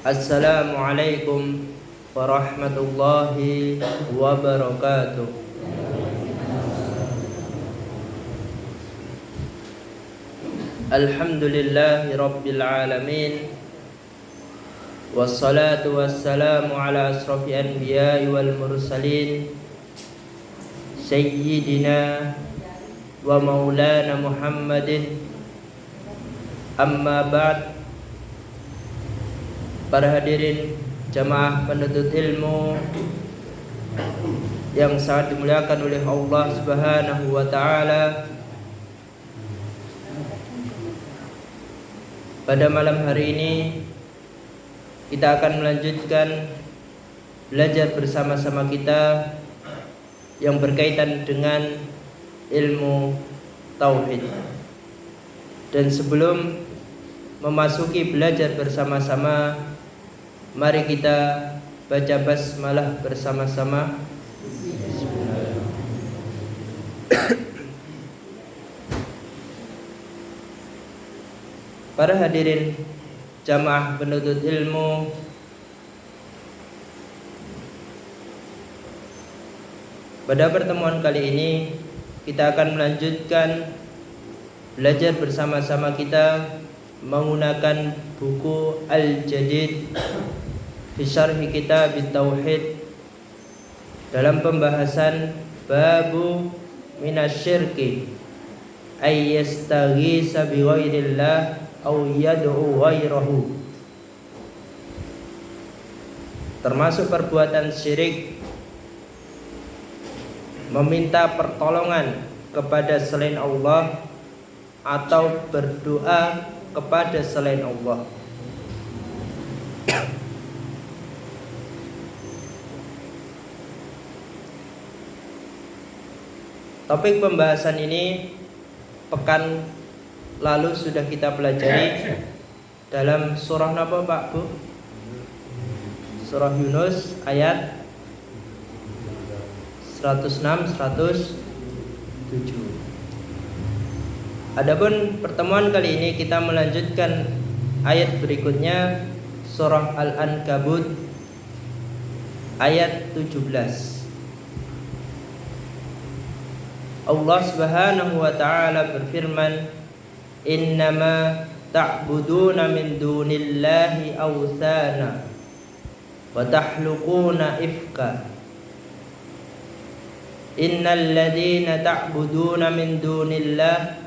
Assalamualaikum warahmatullahi wabarakatuh. Alhamdulillahi rabbil alamin. Wassalatu wassalamu ala asrafi anbiya'i wal mursalin Sayyidina wa maulana Muhammadin. Amma ba'd. Para hadirin jamaah penuntut ilmu yang sangat dimuliakan oleh Allah Subhanahu wa taala, pada malam hari ini kita akan melanjutkan belajar bersama-sama kita yang berkaitan dengan ilmu tauhid. Dan sebelum memasuki belajar bersama-sama, mari kita baca basmalah bersama-sama. Para hadirin jamaah penuntut ilmu, pada pertemuan kali ini kita akan melanjutkan belajar bersama-sama kita menggunakan buku Al-Jadid fi Syarhi Kitab Tauhid dalam pembahasan babu minasyirki ay yastaghisa bi ghairillah aw yad'u ghairahu, termasuk perbuatan syirik meminta pertolongan kepada selain Allah atau berdoa kepada selain Allah. Topik pembahasan ini pekan lalu sudah kita pelajari dalam surah apa Pak Bu? Surah Yunus ayat 106, 107. Adapun pertemuan kali ini kita melanjutkan ayat berikutnya, surah Al-Ankabut ayat 17. Allah Subhanahu wa taala berfirman, innama ta'buduna min dunillahi awthana wa tahluquna ifka innal ladina ta'buduna min dunillahi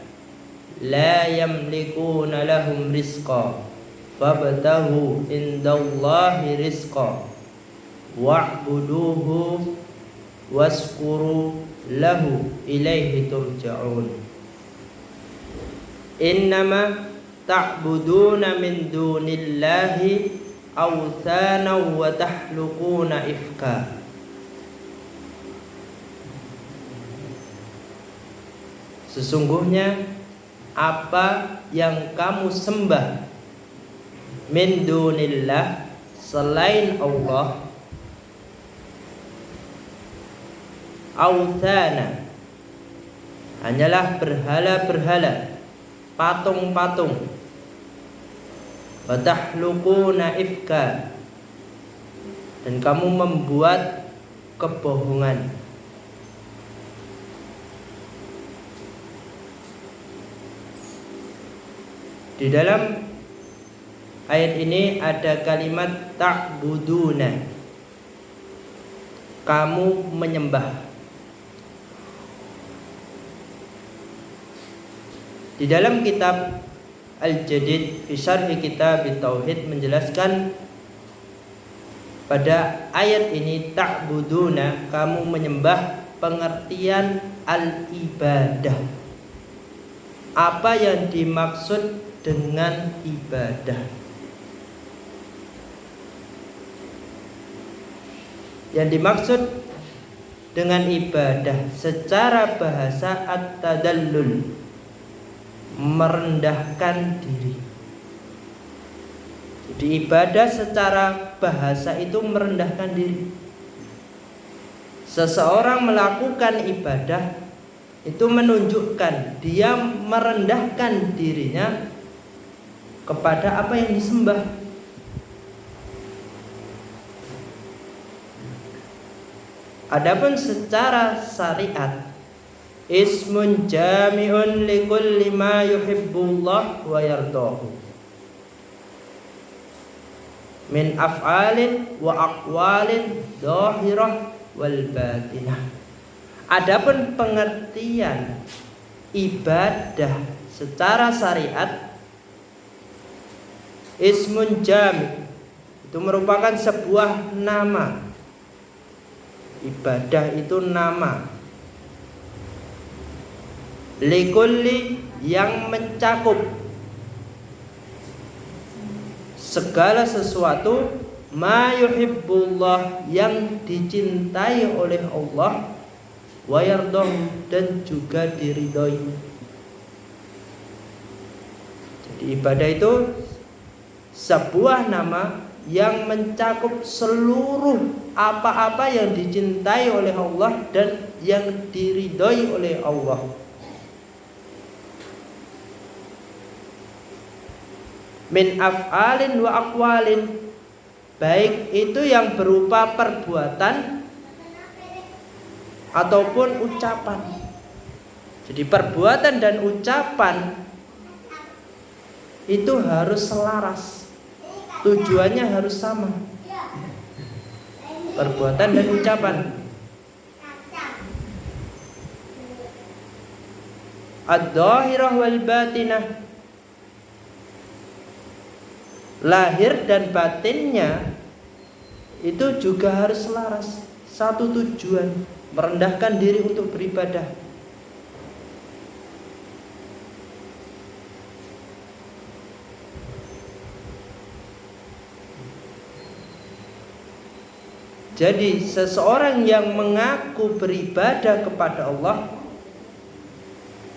la yamlikuna lahum rizqa fabtahu indallahi rizqa wa'buduhu waskuru lahu ilaihi turja'un. Innama ta'buduna min dunillahi awthana wa tahluquna ifka. Sesungguhnya apa yang kamu sembah min dunillah selain Allah, authana hanyalah berhala-berhala, patung-patung, wa tahluquna ifka, dan kamu membuat kebohongan. Di dalam ayat ini ada kalimat ta'buduna, kamu menyembah. Di dalam kitab Al-Jadid fi Syarhi Kitab Tauhid menjelaskan pada ayat ini ta'buduna, kamu menyembah, pengertian al-ibadah. Apa yang dimaksud dengan ibadah? Yang dimaksud dengan ibadah secara bahasa at-tadallul, merendahkan diri. Jadi ibadah secara bahasa itu merendahkan diri. Seseorang melakukan ibadah itu menunjukkan dia merendahkan dirinya kepada apa yang disembah. Adapun secara syariat, ismun jami'un likulli ma yuhibbullah wa yardahu min af'alin wa aqwalin dhahirah wal batinah. Adapun pengertian ibadah secara syariat, ismun jami' itu merupakan sebuah nama. Ibadah itu nama. Likulli yang mencakup segala sesuatu ma yuhibbullah yang dicintai oleh Allah wa yardahu dan juga diridhoi. Jadi ibadah itu sebuah nama yang mencakup seluruh apa-apa yang dicintai oleh Allah dan yang diridhoi oleh Allah. Min af'alin wa aqwalin, baik itu yang berupa perbuatan ataupun ucapan. Jadi perbuatan dan ucapan itu harus selaras, tujuannya harus sama. Perbuatan dan ucapan. Ad-dhahirah wal batinah, lahir dan batinnya itu juga harus selaras, satu tujuan, merendahkan diri untuk beribadah. Jadi seseorang yang mengaku beribadah kepada Allah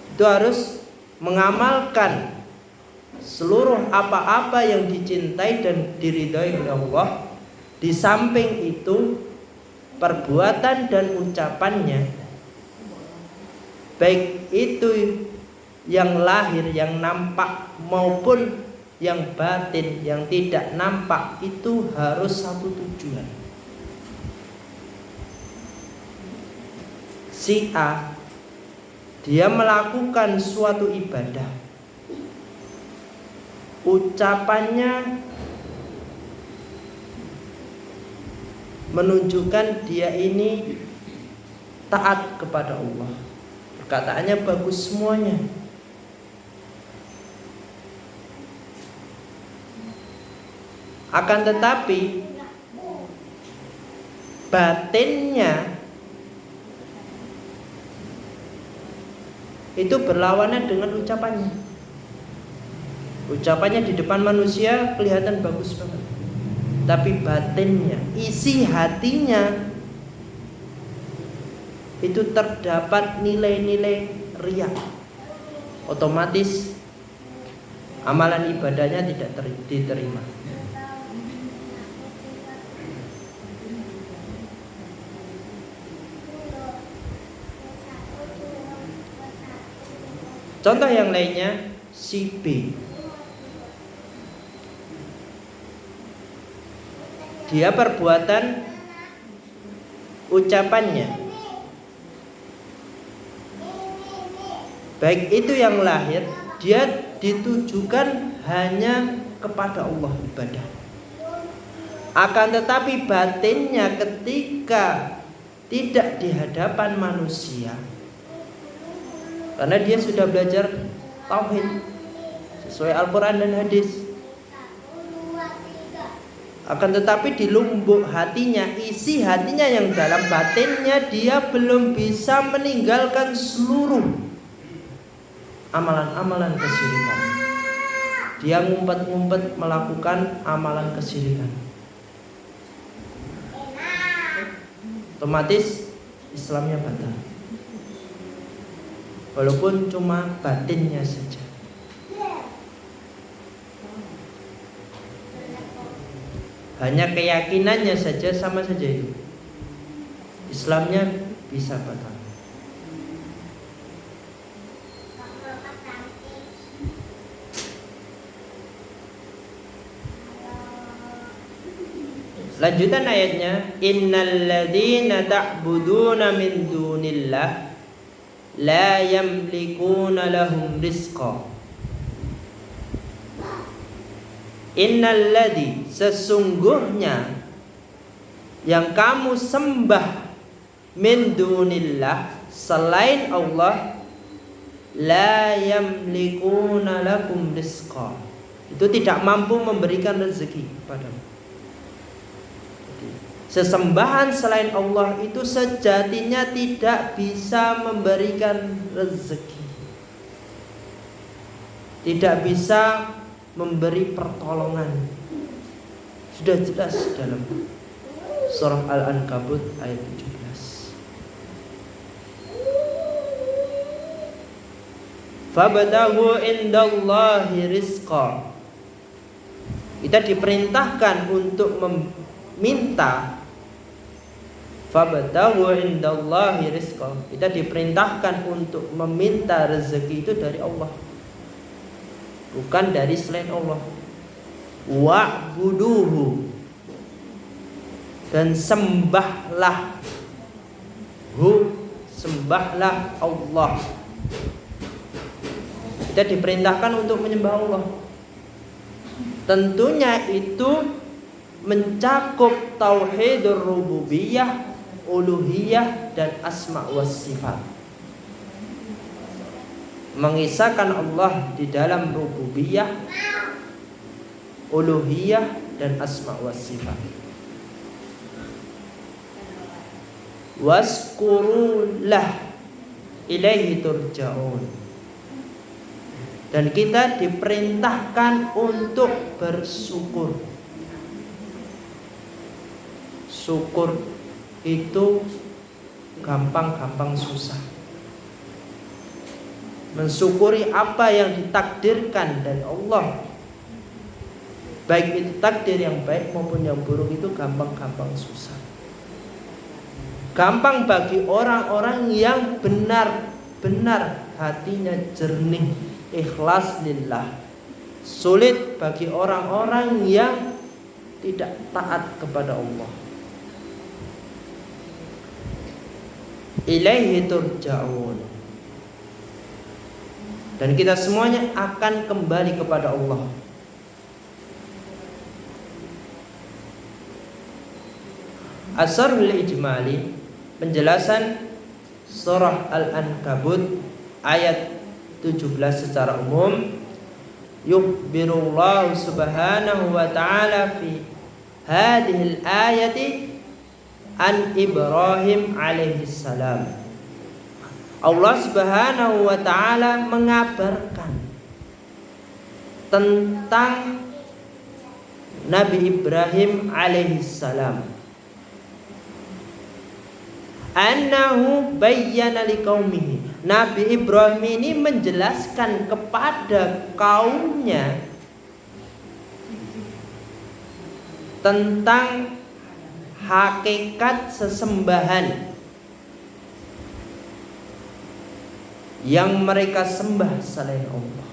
itu harus mengamalkan seluruh apa-apa yang dicintai dan diridhai oleh Allah. Di samping itu, perbuatan dan ucapannya, baik itu yang lahir, yang nampak maupun yang batin, yang tidak nampak, itu harus satu tujuan. Si A, dia melakukan suatu ibadah, ucapannya menunjukkan dia ini taat kepada Allah, perkataannya bagus semuanya. Akan tetapi batinnya itu berlawanan dengan ucapannya. Ucapannya di depan manusia kelihatan bagus banget, tapi batinnya, isi hatinya itu terdapat nilai-nilai riya. Otomatis amalan ibadahnya tidak diterima. Contoh yang lainnya, si B, dia perbuatan ucapannya, baik itu yang lahir, dia ditujukan hanya kepada Allah ibadah. Akan tetapi batinnya ketika tidak di hadapan manusia, karena dia sudah belajar tauhid sesuai Al-Quran dan hadis, akan tetapi di lubuk hatinya, isi hatinya yang dalam batinnya, dia belum bisa meninggalkan seluruh amalan-amalan kesyirikan. Dia ngumpet-ngumpet melakukan amalan kesyirikan. Otomatis Islamnya batal, walaupun cuma batinnya saja. Hanya keyakinannya saja sama saja itu, Islamnya bisa batal. Lanjutan ayatnya, innal ladzina ta'buduna min dunillah la yamlikuna lahum rizqa. Innal ladzi, sesungguhnya yang kamu sembah min dunillah, selain Allah, la yamlikuna lakum rizqa, itu tidak mampu memberikan rezeki padamu. Sesembahan selain Allah itu sejatinya tidak bisa memberikan rezeki, tidak bisa memberi pertolongan. Sudah jelas dalam surah Al-Ankabut ayat 17. Fabtaghu indallahi rizqa. Kita diperintahkan untuk meminta. Fabtaghu indallahi rizqa. Kita diperintahkan untuk meminta rezeki itu dari Allah, bukan dari selain Allah. Wa'buduhu, dan sembahlah sembahlah Allah. Kita diperintahkan untuk menyembah Allah. Tentunya itu mencakup tauhidur rububiyah, uluhiyah, dan asma was sifat. Mengisahkan Allah di dalam rububiyah, uluhiyah, dan asma was sifat. Waskurulah ilaihi turja'un. Dan kita diperintahkan untuk bersyukur. Syukur itu gampang-gampang susah. Mensyukuri apa yang ditakdirkan dari Allah, baik itu takdir yang baik maupun yang buruk, itu gampang-gampang susah. Gampang bagi orang-orang yang benar-benar hatinya jernih, ikhlas lillah. Sulit bagi orang-orang yang tidak taat kepada Allah. Ilaihi turja'un. Dan kita semuanya akan kembali kepada Allah. Asharul ijmali, penjelasan surah Al-Ankabut ayat 17 secara umum. Yukhbirullahu subhanahu wa ta'ala fi hadhil ayati an Ibrahim alaihi salam. Allah subhanahu wa ta'ala mengabarkan tentang Nabi Ibrahim alaihi salam. Annahu bayyana liqaumihi. Nabi Ibrahim ini menjelaskan kepada kaumnya tentang hakikat sesembahan yang mereka sembah selain Allah.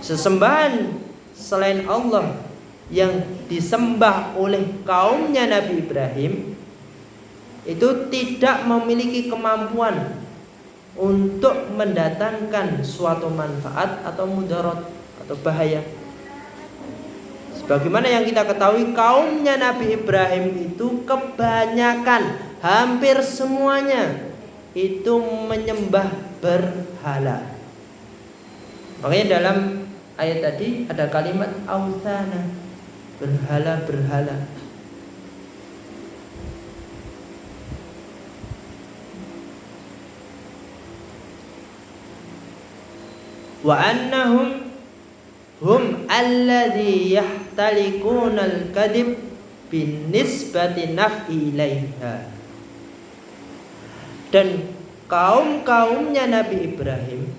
Sesembahan selain Allah yang disembah oleh kaumnya Nabi Ibrahim itu tidak memiliki kemampuan untuk mendatangkan suatu manfaat atau mudarat atau bahaya. Sebagaimana yang kita ketahui, kaumnya Nabi Ibrahim itu kebanyakan, hampir semuanya itu menyembah berhala. Makanya dalam ayat tadi ada kalimat authana, berhala-berhala. Wa annahum hum alladhi yahtalikunal kadhib bin nisbati naf'i ilaiha. Dan kaum-kaumnya Nabi Ibrahim,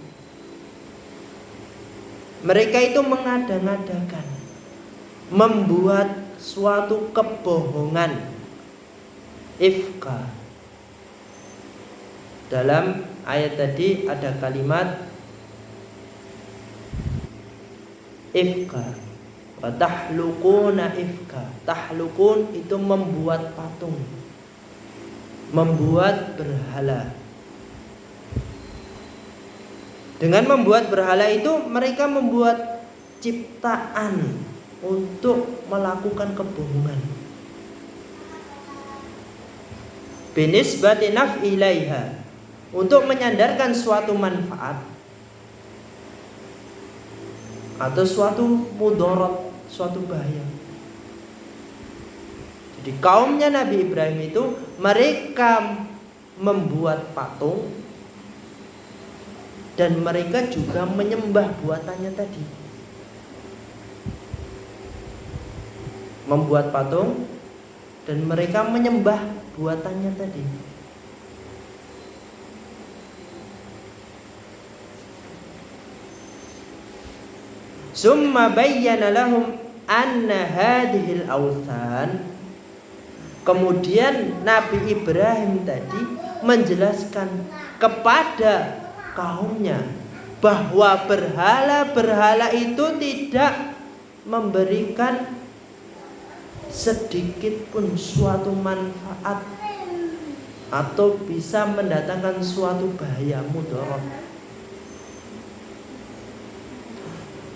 mereka itu mengada-ngadakan, membuat suatu kebohongan, ifka. Dalam ayat tadi ada kalimat ifka. Wa tahlukuna ifka. Tahlukun itu membuat patung, membuat berhala. Dengan membuat berhala itu mereka membuat ciptaan untuk melakukan kebohongan. Binisbati naf'i ilaiha, untuk menyandarkan suatu manfaat atau suatu mudarat, suatu bahaya. Jadi kaumnya Nabi Ibrahim itu mereka membuat patung dan mereka juga menyembah buatannya tadi. Membuat patung dan mereka menyembah buatannya tadi. Summa bayyana lahum anna hadhil awthan. Kemudian Nabi Ibrahim tadi menjelaskan kepada kaumnya bahwa berhala-berhala itu tidak memberikan sedikit pun suatu manfaat atau bisa mendatangkan suatu bahaya mudarat.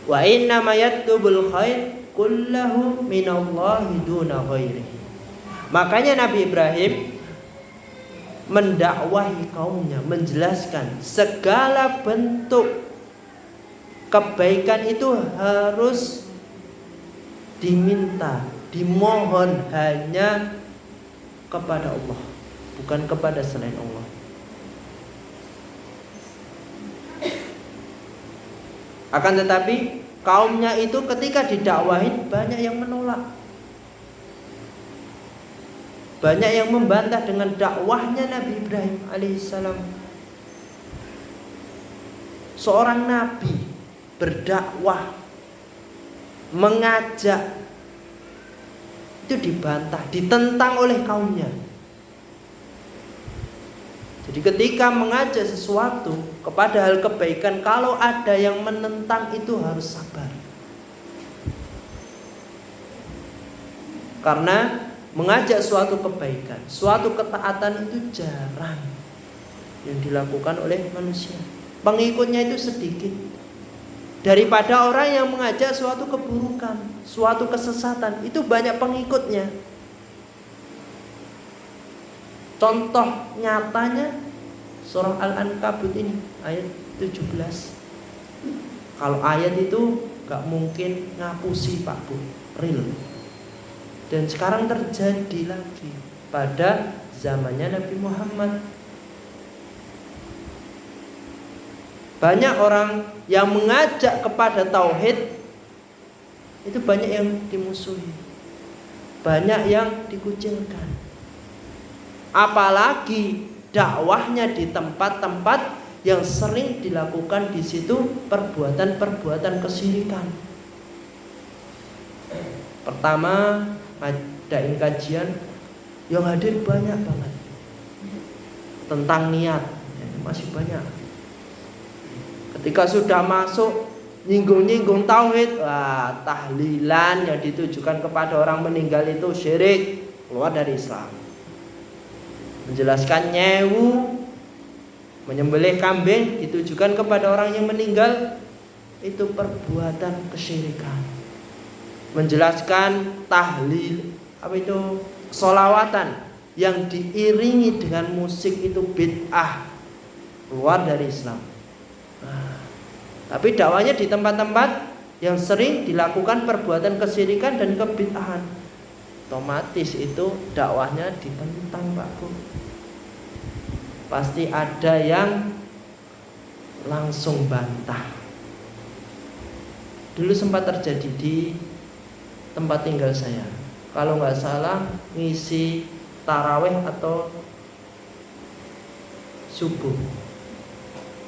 Wa inna ma yatlubul khair kullahu minallahi duna ghairihi. Makanya Nabi Ibrahim mendakwahi kaumnya, menjelaskan segala bentuk kebaikan itu harus diminta, dimohon hanya kepada Allah, bukan kepada selain Allah. Akan tetapi kaumnya itu ketika didakwahin banyak yang menolak, banyak yang membantah dengan dakwahnya Nabi Ibrahim alaihissalam. Seorang nabi berdakwah, mengajak, itu dibantah, ditentang oleh kaumnya. Jadi ketika mengajak sesuatu kepada hal kebaikan, kalau ada yang menentang itu harus sabar. Karena mengajak suatu kebaikan, suatu ketaatan itu jarang yang dilakukan oleh manusia. Pengikutnya itu sedikit. Daripada orang yang mengajak suatu keburukan, suatu kesesatan, itu banyak pengikutnya. Contoh nyatanya surah Al-Ankabut ini ayat 17. Kalau ayat itu gak mungkin ngapusi Pak Bu, real. Dan sekarang terjadi lagi pada zamannya Nabi Muhammad. Banyak orang yang mengajak kepada tauhid itu banyak yang dimusuhi, banyak yang dikucilkan. Apalagi dakwahnya di tempat-tempat yang sering dilakukan di situ perbuatan-perbuatan kesyirikan. Pertama, adain kajian yang hadir banyak banget tentang niat, masih banyak. Ketika sudah masuk nyinggung-nyinggung tauhid, wah, tahlilan yang ditujukan kepada orang meninggal itu syirik, keluar dari Islam. Menjelaskan nyewu, menyembelih kambing ditujukan kepada orang yang meninggal, itu perbuatan kesyirikan. Menjelaskan tahlil, apa itu, sholawatan yang diiringi dengan musik itu bid'ah, keluar dari Islam. Tapi dakwanya di tempat-tempat yang sering dilakukan perbuatan kesyirikan dan kebid'ahan, otomatis itu dakwahnya ditentang Pak Bu. Pasti ada yang langsung bantah. Dulu sempat terjadi di tempat tinggal saya, kalau nggak salah ngisi taraweh atau subuh,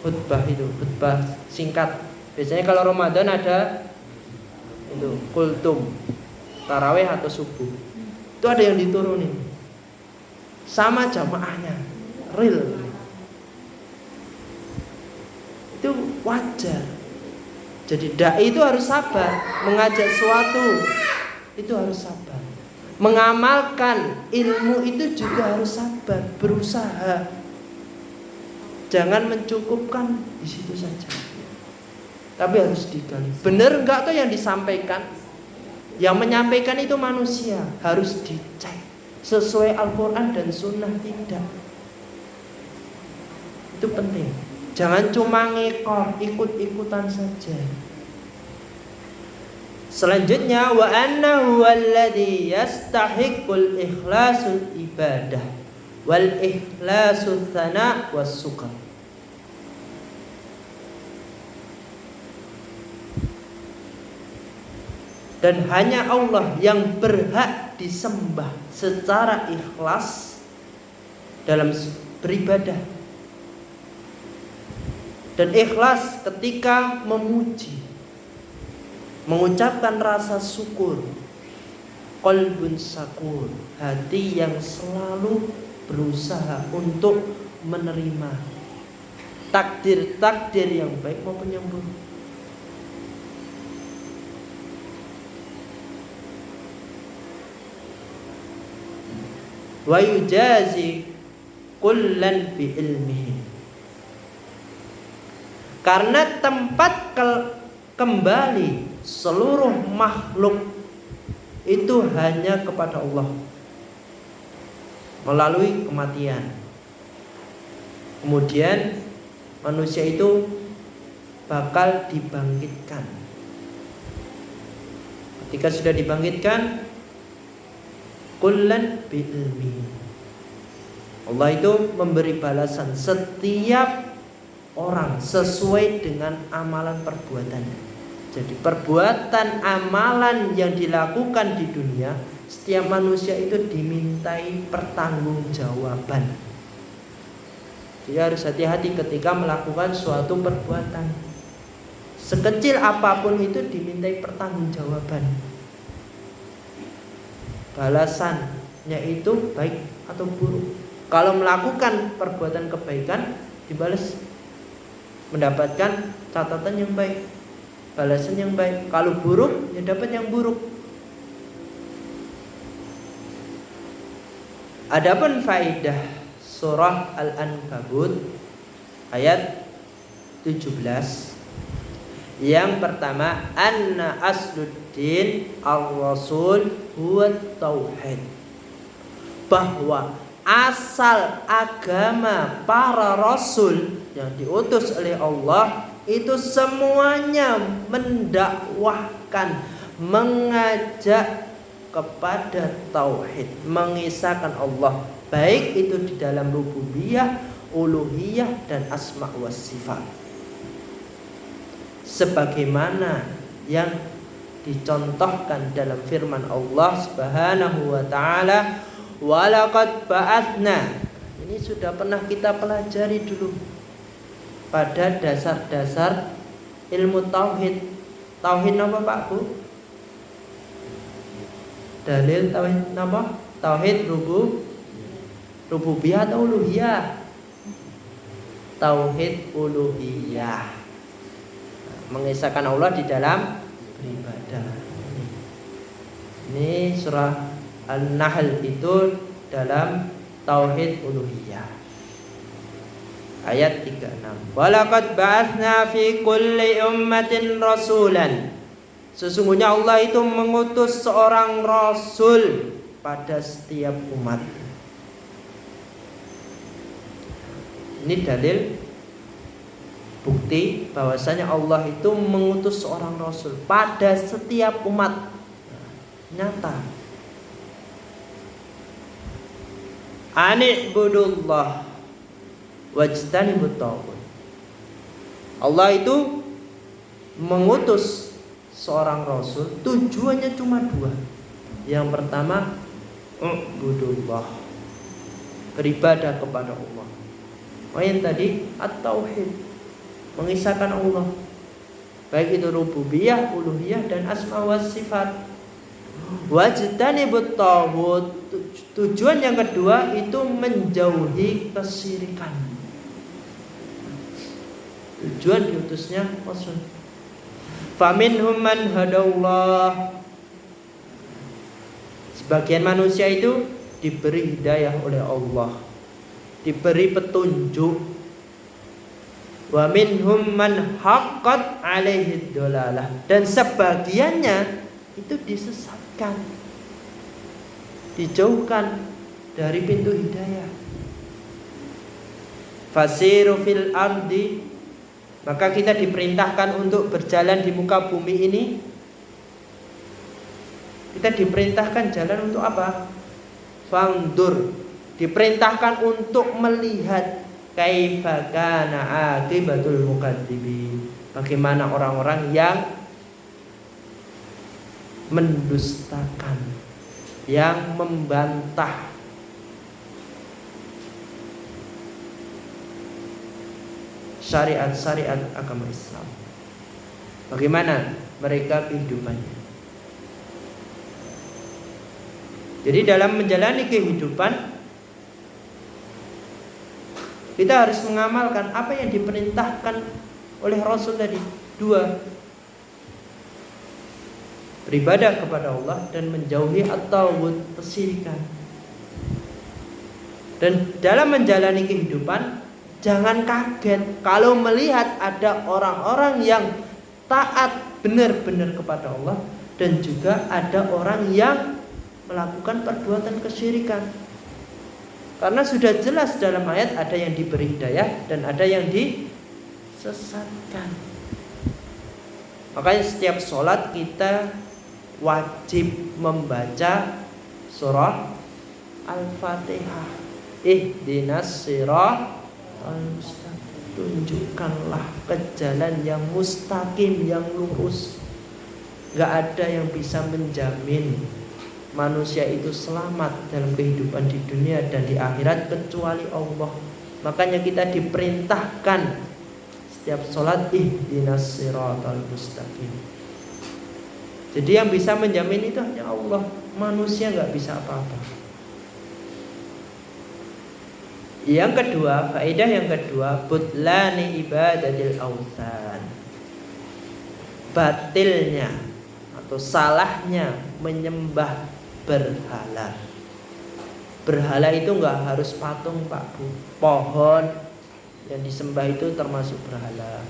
khutbah itu, khutbah singkat. Biasanya kalau Ramadan ada itu kultum, taraweh atau subuh. Itu ada yang diturunin sama jamaahnya, real. Itu wajar. Jadi dai itu harus sabar, mengajak sesuatu itu harus sabar. Mengamalkan ilmu itu juga harus sabar, berusaha. Jangan mencukupkan di situ saja. Tapi harus digali. Benar enggak tuh yang disampaikan? Yang menyampaikan itu manusia, harus dicek sesuai Al-Quran dan Sunnah tidak. Itu penting. Jangan cuma ngekor, ikut-ikutan saja. Selanjutnya wa annahu alladhi yastahiqul ikhlasul ibadah wal ikhlasul thana was sukar. Dan hanya Allah yang berhak disembah secara ikhlas dalam beribadah. Dan ikhlas ketika memuji, mengucapkan rasa syukur, qalbun syakur, hati yang selalu berusaha untuk menerima takdir-takdir yang baik maupun yang buruk. Wa yujazi kullan bi ilmihi. Karena tempat kembali seluruh makhluk itu hanya kepada Allah melalui kematian. Kemudian manusia itu bakal dibangkitkan. Ketika sudah dibangkitkan, kullan bi ilmi. Allah itu memberi balasan setiap orang sesuai dengan amalan perbuatannya. Jadi perbuatan amalan yang dilakukan di dunia, setiap manusia itu dimintai pertanggungjawaban. Dia harus hati-hati ketika melakukan suatu perbuatan. Sekecil apapun itu dimintai pertanggungjawaban. Balasannya itu baik atau buruk. Kalau melakukan perbuatan kebaikan, dibalas mendapatkan catatan yang baik, balasan yang baik. Kalau buruk, ya dapat yang buruk. Adapun faidah surah Al-Ankabut ayat 17, yang pertama, anna asluddin ar-rasul huwa tauhid. Bahwa asal agama para rasul yang diutus oleh Allah itu semuanya mendakwahkan, mengajak kepada tauhid, mengisahkan Allah, baik itu di dalam rububiyah, uluhiyah dan asma wa sifat. Sebagaimana yang dicontohkan dalam firman Allah Subhanahu wa taala, walaqad ba'atsna. Ini sudah pernah kita pelajari dulu pada dasar-dasar ilmu tauhid. Tauhid apa Pak Bu? Dalil tauhid apa? Tauhid rububiyah atau uluhiyah? Tauhid uluhiyah. Mengisahkan Allah di dalam beribadah. Ini surah An-Nahl itu dalam tauhid uluhiyah. Ayat 36. Walaqad ba'atsna fi kulli ummatin rasulan. Sesungguhnya Allah itu mengutus seorang rasul pada setiap umat. Ini dalil bukti bahwasanya Allah itu mengutus seorang rasul pada setiap umat. Nyata. Ani'budullah wajtanibut taghut. Allah itu mengutus seorang rasul, tujuannya cuma dua. Yang pertama, ubudullah, beribadah kepada Allah. Yang tadi at-tauhid, mengisahkan Allah, baik itu rububiyah, uluhiyah dan asma wa sifat. Wajtanibut taghut, tujuan yang kedua itu menjauhi kesyirikan. Tujuan diutusnya Rasul Faminhum man hadallah. Sebagian manusia itu diberi hidayah oleh Allah, diberi petunjuk. Wa minhum man haqqat alaihi dhalalah, dan sebagiannya itu disesatkan, dijauhkan dari pintu hidayah. Fasiru fil ardi, maka kita diperintahkan untuk berjalan di muka bumi ini. Kita diperintahkan jalan untuk apa? Fandur, diperintahkan untuk melihat kaifa kana aqibatul mukadzibin, bagaimana orang-orang yang mendustakan, yang membantah syariat-syariat agama Islam. Bagaimana mereka kehidupannya. Jadi dalam menjalani kehidupan, kita harus mengamalkan apa yang diperintahkan oleh Rasul tadi. 2, beribadah kepada Allah dan menjauhi at-taghut, kesyirikan. Dan dalam menjalani kehidupan, jangan kaget kalau melihat ada orang-orang yang taat benar-benar kepada Allah, dan juga ada orang yang melakukan perbuatan kesyirikan. Karena sudah jelas dalam ayat ada yang diberi hidayah dan ada yang disesatkan. Makanya setiap sholat kita wajib membaca surah Al-Fatihah. Ihdinas siratal mustaqim, tunjukkanlah ke jalan yang mustaqim, yang lurus. Gak ada yang bisa menjamin manusia itu selamat dalam kehidupan di dunia dan di akhirat kecuali Allah. Makanya kita diperintahkan setiap sholat ihdinas siratal mustaqim. Jadi yang bisa menjamin itu hanya Allah. Manusia gak bisa apa-apa. Yang kedua, faedah yang kedua, butlani ibadatil awthan, batilnya atau salahnya menyembah berhala. Berhala itu nggak harus patung, Pak Bu. Pohon yang disembah itu termasuk berhala.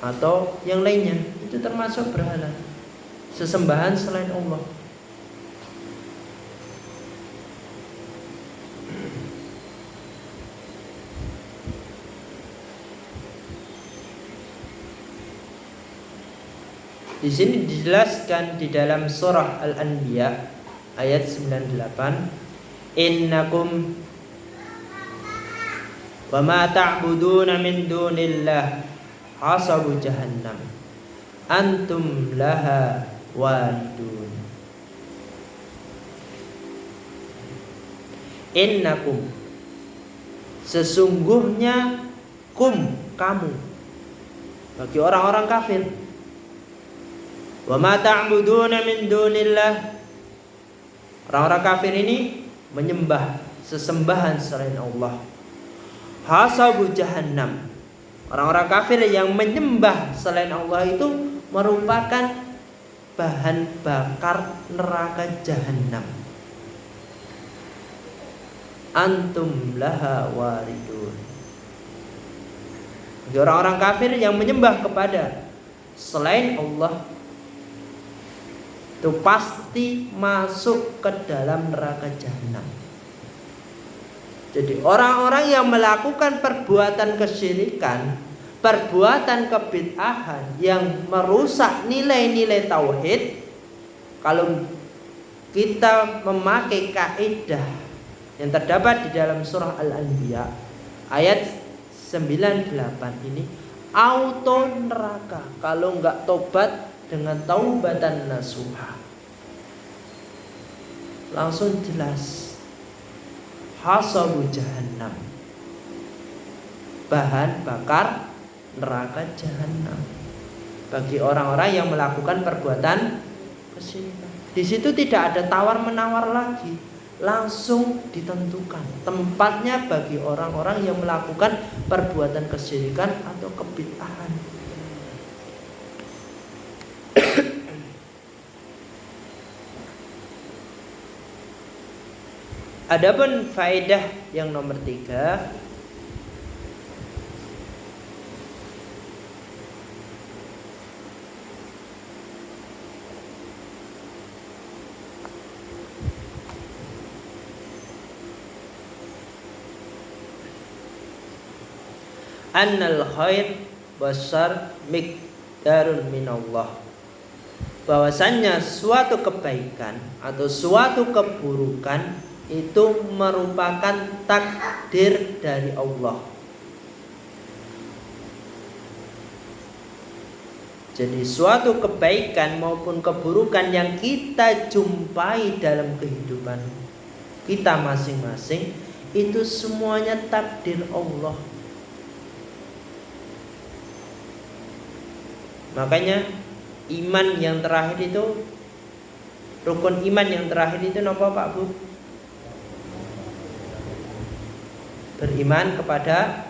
Atau yang lainnya itu termasuk berhala. Sesembahan selain Allah. Di sini dijelaskan di dalam surah Al-Anbiya ayat 98, innakum wa ma ta'buduna min dunillah hasabu jahannam antum laha waridun. Innakum, sesungguhnya, kamu, bagi orang-orang kafir. Wa ma ta'buduna min dunillah, orang-orang kafir ini menyembah sesembahan selain Allah. Hasabu jahannam, orang-orang kafir yang menyembah selain Allah itu merupakan bahan bakar neraka jahannam. Antum laha waridun. Jadi orang-orang kafir yang menyembah kepada selain Allah itu pasti masuk ke dalam neraka jahanam. Jadi orang-orang yang melakukan perbuatan kesyirikan, perbuatan kebid'ahan yang merusak nilai-nilai tauhid, kalau kita memakai kaidah yang terdapat di dalam surah Al-Anbiya ayat 98 ini, auto neraka kalau enggak tobat dengan taubatan nasuha. Langsung jelas, hasabu jahannam, bahan bakar neraka jahannam bagi orang-orang yang melakukan perbuatan kesyirikan. Di situ tidak ada tawar menawar lagi, langsung ditentukan tempatnya bagi orang-orang yang melakukan perbuatan kesyirikan atau kebid'ahan. Adapun faedah yang nomor 3, annal khair besar miqdarun minallah, bahwasannya suatu kebaikan atau suatu keburukan itu merupakan takdir dari Allah. Jadi suatu kebaikan maupun keburukan yang kita jumpai dalam kehidupan kita masing-masing itu semuanya takdir Allah. Makanya iman yang terakhir itu, rukun iman yang terakhir itu apa Pak Bu? Beriman kepada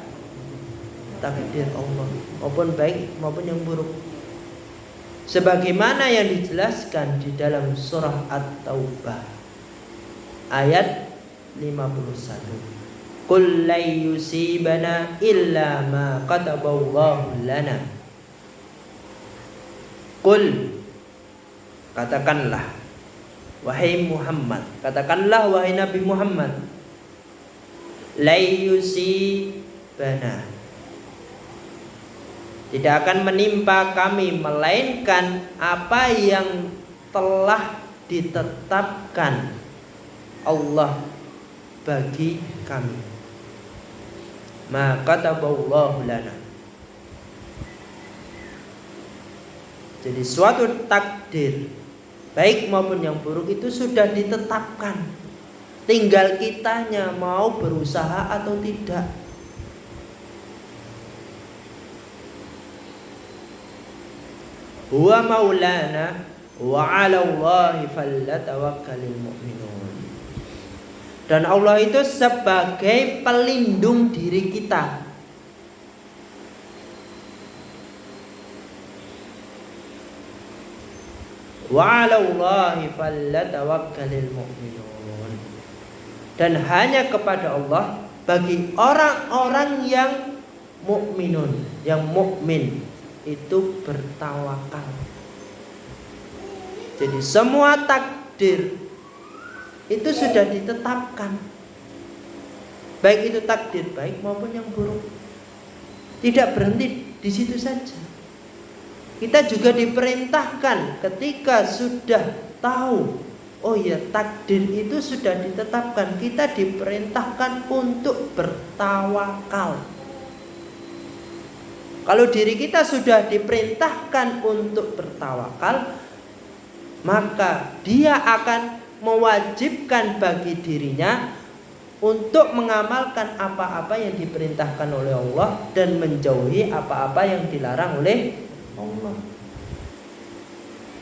takdir Allah, maupun baik maupun yang buruk. Sebagaimana yang dijelaskan di dalam surah At-Taubah ayat 51. Qul la yusibana illa ma kataballahu lana. Qul, katakanlah wahai Muhammad, katakanlah wahai Nabi Muhammad, la yusibana, tidak akan menimpa kami melainkan apa yang telah ditetapkan Allah bagi kami. Ma kataballahu lana. Jadi suatu takdir baik maupun yang buruk itu sudah ditetapkan. Tinggal kitanya mau berusaha atau tidak. Huwa maulana wa 'ala Allahi falyatawakkalul mu'minun. Dan Allah itu sebagai pelindung diri kita. Wa 'ala Allahi falyatawakkalul mu'minun. Dan hanya kepada Allah bagi orang-orang yang mukminun, yang mukmin itu bertawakal. Jadi semua takdir itu sudah ditetapkan, baik itu takdir baik maupun yang buruk. Tidak berhenti di situ saja. Kita juga diperintahkan ketika sudah tahu, oh ya takdir itu sudah ditetapkan, kita diperintahkan untuk bertawakal. Kalau diri kita sudah diperintahkan untuk bertawakal, maka dia akan mewajibkan bagi dirinya untuk mengamalkan apa-apa yang diperintahkan oleh Allah dan menjauhi apa-apa yang dilarang oleh Allah.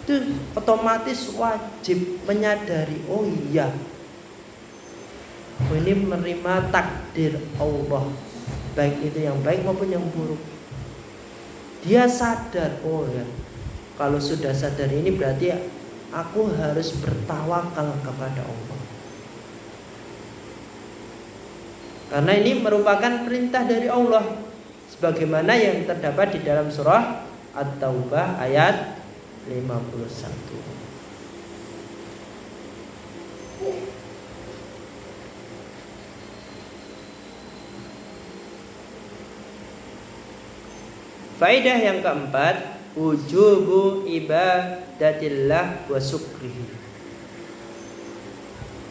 Itu otomatis wajib menyadari, oh iya, ini menerima takdir Allah, baik itu yang baik maupun yang buruk. Dia sadar, oh ya, kalau sudah sadar ini berarti aku harus bertawakal kepada Allah. Karena ini merupakan perintah dari Allah, sebagaimana yang terdapat di dalam surah At-Taubah ayat 51. Faedah yang keempat, wujubu ibadatillah wa syukrihi.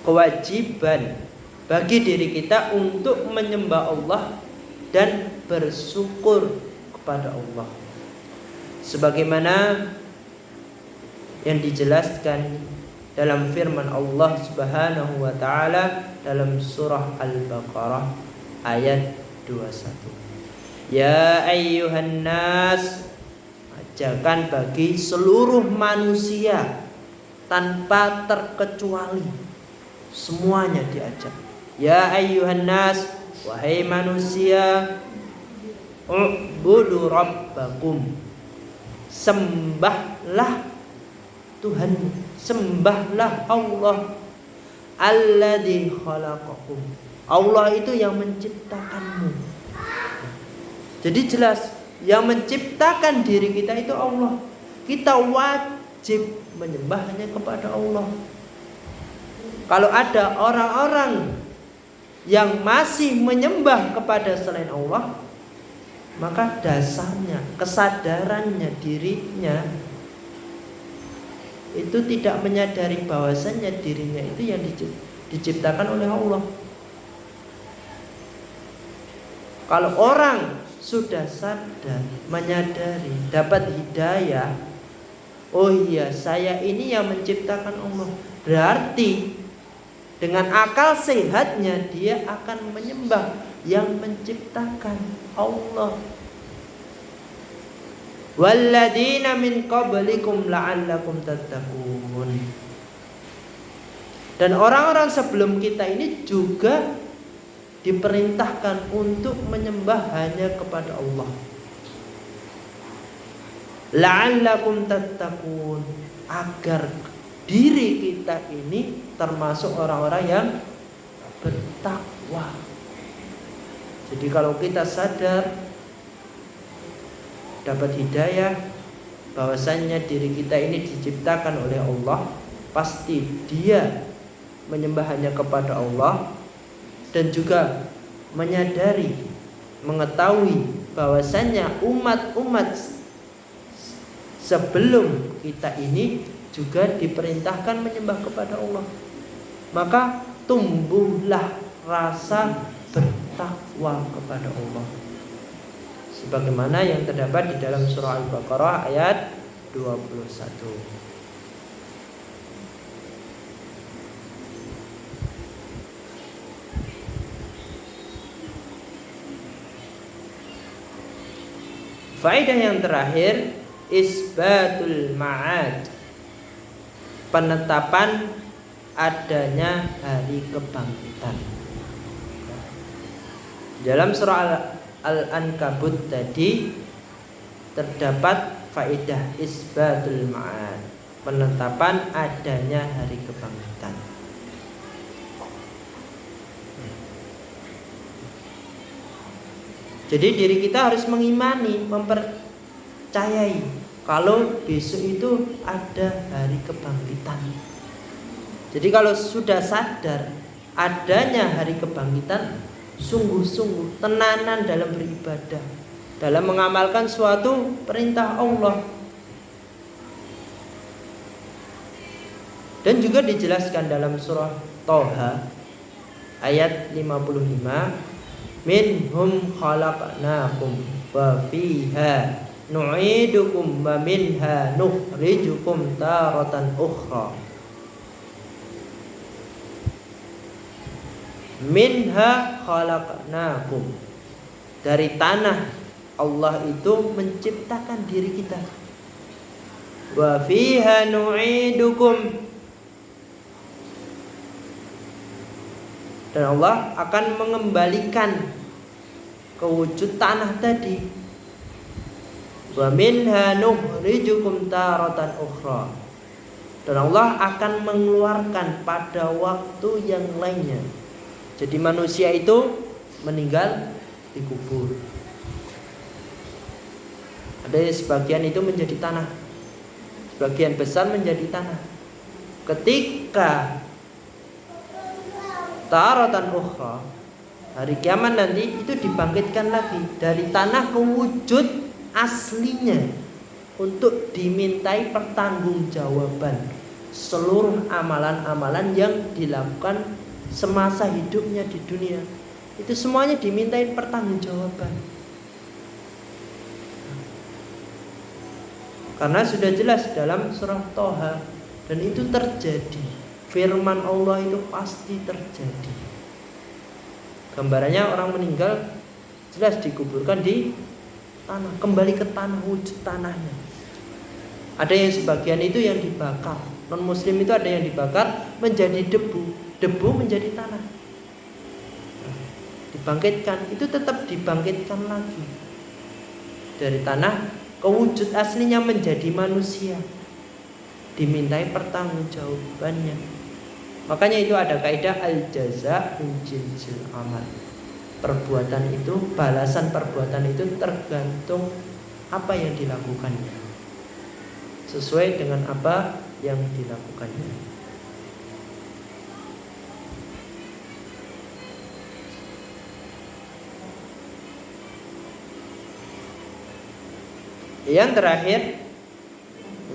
Kewajiban bagi diri kita untuk menyembah Allah dan bersyukur kepada Allah, sebagaimana yang dijelaskan dalam firman Allah Subhanahu wa taala dalam surah Al-Baqarah ayat 21. Ya ayyuhan nas, ajakan bagi seluruh manusia tanpa terkecuali, semuanya diajak. Ya ayyuhan nas, wahai manusia, u'budu rabbakum, sembahlah Tuhan, sembahlah Allah, alladzi khalaqakum. Allah itu yang menciptakanmu. Jadi jelas, yang menciptakan diri kita itu Allah. Kita wajib menyembah hanya kepada Allah. Kalau ada orang-orang yang masih menyembah kepada selain Allah, maka dasarnya, kesadarannya, dirinya itu tidak menyadari bahwasannya dirinya itu yang diciptakan oleh Allah. Kalau orang sudah sadar, menyadari, dapat hidayah, oh iya, saya ini yang menciptakan Allah, berarti dengan akal sehatnya dia akan menyembah yang menciptakan, Allah. Walladzina min qablikum la'allakum tattaqun. Dan orang-orang sebelum kita ini juga diperintahkan untuk menyembah hanya kepada Allah. La'allakum tattaqun, agar diri kita ini termasuk orang-orang yang bertakwa. Jadi kalau kita sadar, dapat hidayah bahwasannya diri kita ini diciptakan oleh Allah, pasti dia menyembah hanya kepada Allah, dan juga menyadari, mengetahui bahwasannya umat-umat sebelum kita ini juga diperintahkan menyembah kepada Allah. Maka tumbuhlah rasa bertakwa kepada Allah, sebagaimana yang terdapat di dalam surah Al-Baqarah ayat 21. Faedah yang terakhir, isbatul ma'ad, penetapan adanya hari kebangkitan. Dalam surah Al-Ankabut tadi terdapat faedah isbatul ma'ad, penetapan adanya hari kebangkitan. Jadi diri kita harus mengimani, mempercayai kalau besok itu ada hari kebangkitan. Jadi kalau sudah sadar adanya hari kebangkitan, sungguh-sungguh tenanan dalam beribadah, dalam mengamalkan suatu perintah Allah. Dan juga dijelaskan dalam surah Toha ayat 55, minhum khalaqnakum wa fiha nu'idukum wa minha nukhrijukum taratan ukhra. Minha khalaqnakum, dari tanah Allah itu menciptakan diri kita. Wa fiha nu'idukum, dan Allah akan mengembalikan ke wujud tanah tadi. Wa minha nukhrijukum taratan ukhra, dan Allah akan mengeluarkan pada waktu yang lainnya. Jadi manusia itu meninggal dikubur. Ada sebagian itu menjadi tanah, sebagian besar menjadi tanah. Ketika taratan ukhra, hari kiamat nanti itu dibangkitkan lagi dari tanah ke wujud aslinya, untuk dimintai pertanggungjawaban seluruh amalan-amalan yang dilakukan semasa hidupnya di dunia. Itu semuanya dimintai pertanggungjawaban. Karena sudah jelas dalam surah Toha, dan itu terjadi. Firman Allah itu pasti terjadi. Gambarannya orang meninggal jelas dikuburkan di tanah, kembali ke tanah, wujud tanahnya. Ada yang sebagian itu yang dibakar, non muslim itu ada yang dibakar menjadi debu, debu menjadi tanah. Dibangkitkan, itu tetap dibangkitkan lagi dari tanah ke wujud aslinya menjadi manusia, dimintai pertanggungjawabannya. Makanya itu ada kaidah al-jaza min jinsil amal. Perbuatan itu, balasan perbuatan itu tergantung apa yang dilakukannya, sesuai dengan apa yang dilakukannya. Yang terakhir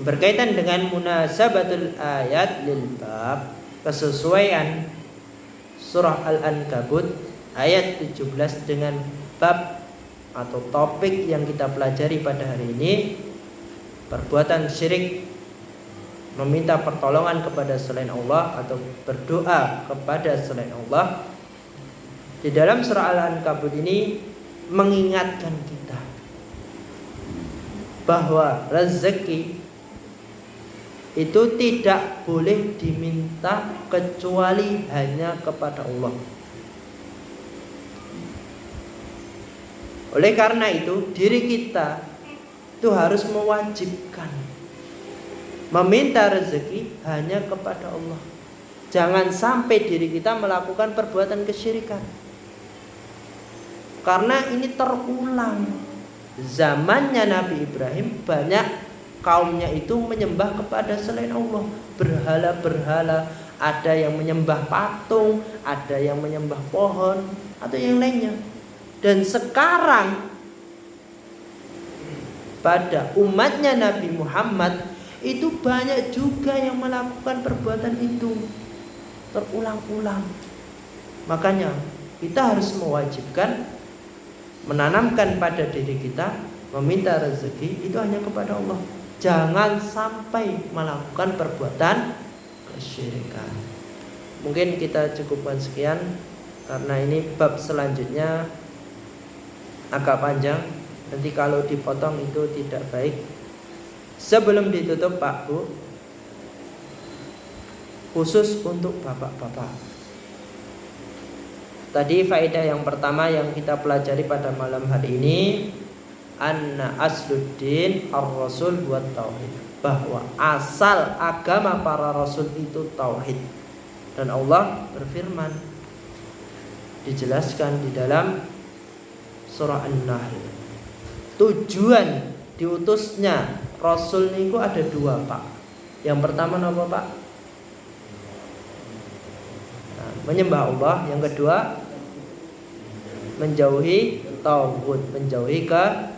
berkaitan dengan munasabatul ayat lil bab, kesesuaian surah Al-Ankabut ayat 17 dengan bab atau topik yang kita pelajari pada hari ini, perbuatan syirik, meminta pertolongan kepada selain Allah atau berdoa kepada selain Allah. Di dalam surah Al-Ankabut ini mengingatkan kita bahwa rezeki itu tidak boleh diminta kecuali hanya kepada Allah. Oleh karena itu, diri kita itu harus mewajibkan meminta rezeki hanya kepada Allah. Jangan sampai diri kita melakukan perbuatan kesyirikan, karena ini terulang. Zamannya Nabi Ibrahim banyak kaumnya itu menyembah kepada selain Allah, berhala-berhala, ada yang menyembah patung, ada yang menyembah pohon atau yang lainnya. Dan sekarang pada umatnya Nabi Muhammad itu banyak juga yang melakukan perbuatan itu terulang-ulang. Makanya kita harus mewajibkan, menanamkan pada diri kita meminta rezeki itu hanya kepada Allah. Jangan sampai melakukan perbuatan kesyirikan. Mungkin kita cukupkan sekian, karena ini bab selanjutnya agak panjang. Nanti kalau dipotong itu tidak baik. Sebelum ditutup Pak Bu, khusus untuk bapak-bapak, tadi faedah yang pertama yang kita pelajari pada malam hari ini, anna asluddin ar-rasul buat tauhid, bahwa asal agama para rasul itu tauhid. Dan Allah berfirman, dijelaskan di dalam surah An-Nahl, tujuan diutusnya rasul itu ada dua Pak. Yang pertama apa Pak? Menyembah Allah. Yang kedua, menjauhi tauhid, menjauhi kesyirikan.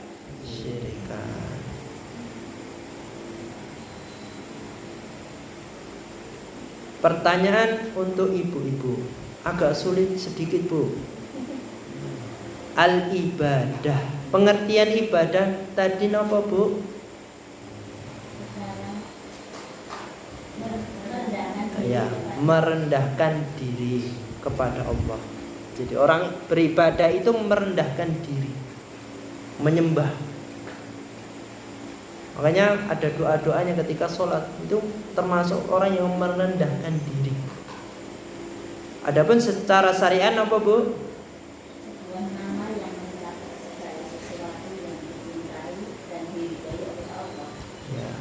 Pertanyaan untuk ibu-ibu, agak sulit sedikit Bu. Al-ibadah, pengertian ibadah tadi apa Bu? Ya, merendahkan diri kepada Allah. Jadi orang beribadah itu merendahkan diri, menyembah. Makanya ada doa-doanya ketika sholat, itu termasuk orang yang merendahkan diri. Adapun secara syariat apa Bu? Sebuah nama yang mencakup segala sesuatu yang dicintai dan diridhai oleh Allah. Ya.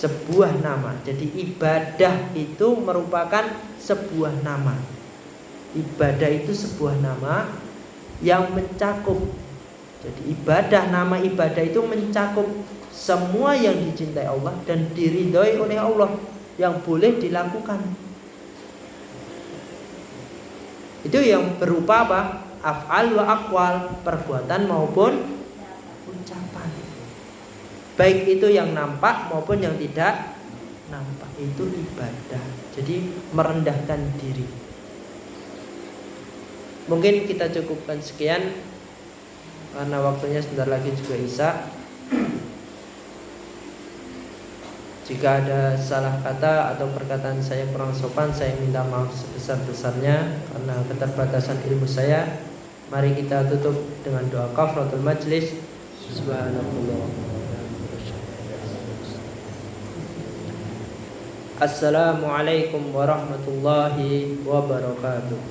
Sebuah nama. Jadi ibadah itu merupakan sebuah nama. Ibadah itu sebuah nama yang mencakup. Jadi ibadah, nama ibadah itu mencakup semua yang dicintai Allah dan diridhai oleh Allah yang boleh dilakukan. Itu yang berupa apa? Af'al wa aqwal, perbuatan maupun ucapan. Baik itu yang nampak maupun yang tidak nampak, itu ibadah. Jadi merendahkan diri. Mungkin kita cukupkan sekian, karena waktunya sebentar lagi juga Isya. Jika ada salah kata atau perkataan saya kurang sopan, saya minta maaf sebesar-besarnya karena keterbatasan ilmu saya. Mari kita tutup dengan doa kafaratul majlis. Subhanallah. Assalamualaikum warahmatullahi wabarakatuh.